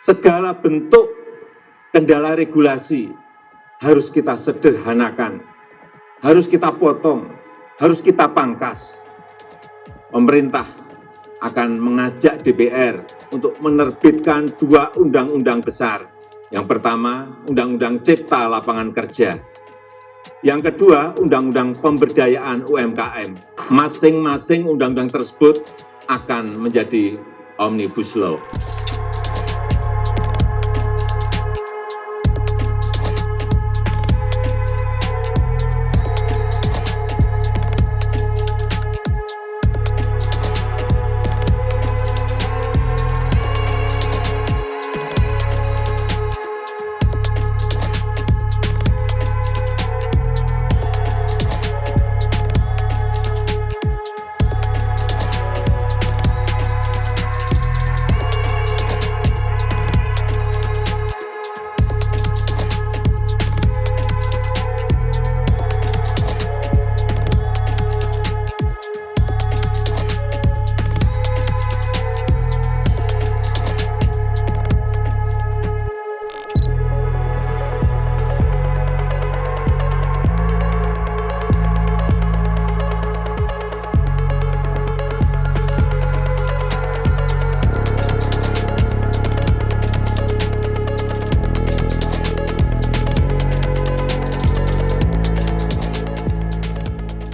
Segala bentuk kendala regulasi harus kita sederhanakan, harus kita potong, harus kita pangkas. Pemerintah akan mengajak DPR untuk menerbitkan 2 undang-undang besar. Yang pertama, Undang-Undang Cipta Lapangan Kerja. Yang kedua, Undang-Undang Pemberdayaan UMKM. Masing-masing undang-undang tersebut akan menjadi Omnibus Law.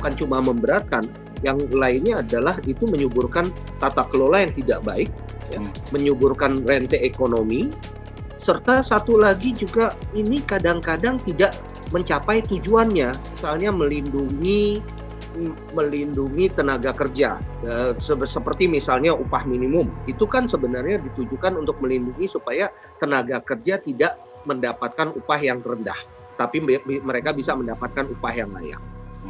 Bukan cuma memberatkan, yang lainnya adalah itu menyuburkan tata kelola yang tidak baik, ya, menyuburkan rente ekonomi, serta satu lagi juga ini kadang-kadang tidak mencapai tujuannya, misalnya melindungi tenaga kerja, seperti misalnya upah minimum, itu kan sebenarnya ditujukan untuk melindungi supaya tenaga kerja tidak mendapatkan upah yang rendah, tapi mereka bisa mendapatkan upah yang layak.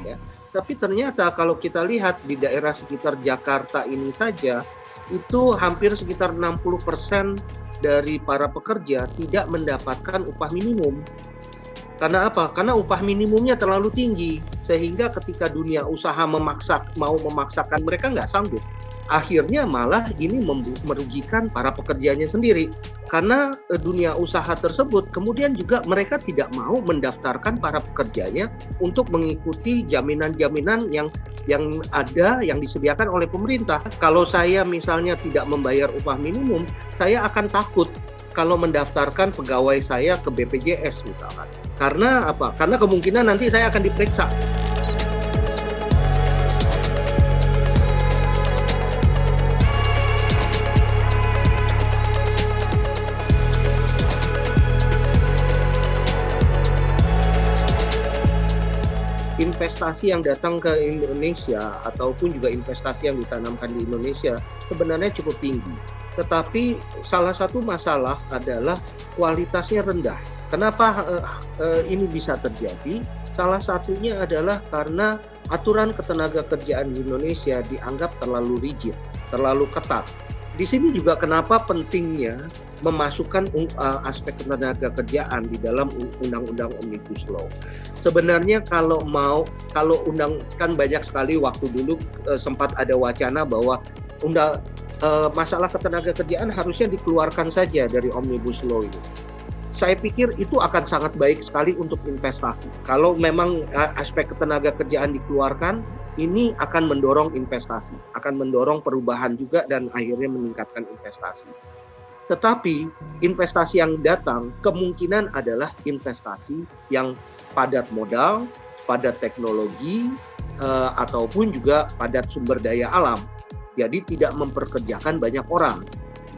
Ya. Tapi ternyata kalau kita lihat di daerah sekitar Jakarta ini saja, itu hampir sekitar 60% dari para pekerja tidak mendapatkan upah minimum. Karena apa? Karena upah minimumnya terlalu tinggi, sehingga ketika dunia usaha mau memaksakan mereka nggak sanggup. Akhirnya malah ini merugikan para pekerjanya sendiri. Karena dunia usaha tersebut kemudian juga mereka tidak mau mendaftarkan para pekerjanya untuk mengikuti jaminan-jaminan yang ada, yang disediakan oleh pemerintah. Kalau saya misalnya tidak membayar upah minimum, saya akan takut kalau mendaftarkan pegawai saya ke BPJS misalkan. Karena apa? Karena kemungkinan nanti saya akan diperiksa. Investasi yang datang ke Indonesia ataupun juga investasi yang ditanamkan di Indonesia sebenarnya cukup tinggi. Tetapi salah satu masalah adalah kualitasnya rendah. Kenapa ini bisa terjadi? Salah satunya adalah karena aturan ketenaga kerjaan di Indonesia dianggap terlalu rigid, terlalu ketat. Di sini juga kenapa pentingnya memasukkan aspek ketenaga kerjaan di dalam undang-undang Omnibus Law. Sebenarnya kalau kan banyak sekali waktu dulu sempat ada wacana bahwa masalah ketenaga kerjaan harusnya dikeluarkan saja dari Omnibus Law ini. Saya pikir itu akan sangat baik sekali untuk investasi. Kalau memang aspek ketenaga kerjaan dikeluarkan, ini akan mendorong investasi, akan mendorong perubahan juga dan akhirnya meningkatkan investasi. Tetapi investasi yang datang kemungkinan adalah investasi yang padat modal, padat teknologi, ataupun juga padat sumber daya alam. Jadi tidak memperkerjakan banyak orang.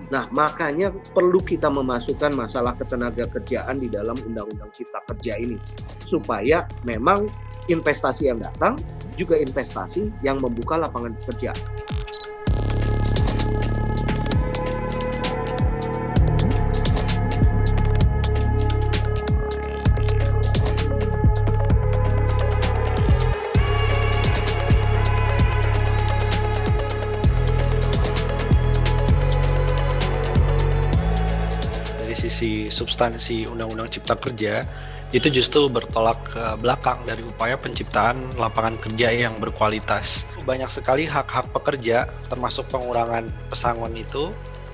Nah, makanya perlu kita memasukkan masalah ketenaga kerjaan di dalam Undang-Undang Cipta Kerja ini. Supaya memang investasi yang datang juga investasi yang membuka lapangan pekerjaan. Sisi substansi Undang-Undang Cipta Kerja itu justru bertolak ke belakang dari upaya penciptaan lapangan kerja yang berkualitas. Banyak sekali hak-hak pekerja, termasuk pengurangan pesangon itu,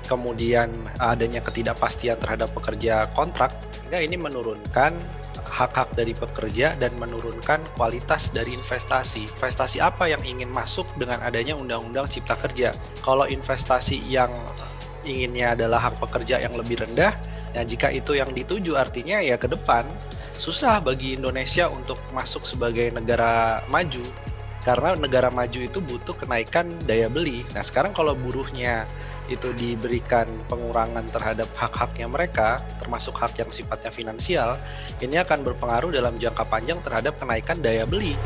kemudian adanya ketidakpastian terhadap pekerja kontrak, sehingga ini menurunkan hak-hak dari pekerja dan menurunkan kualitas dari investasi. Investasi apa yang ingin masuk dengan adanya Undang-Undang Cipta Kerja? Kalau investasi yang inginnya adalah hak pekerja yang lebih rendah, nah jika itu yang dituju artinya ya ke depan susah bagi Indonesia untuk masuk sebagai negara maju. Karena negara maju itu butuh kenaikan daya beli. Nah sekarang kalau buruhnya itu diberikan pengurangan terhadap hak-haknya mereka, termasuk hak yang sifatnya finansial, ini akan berpengaruh dalam jangka panjang terhadap kenaikan daya beli.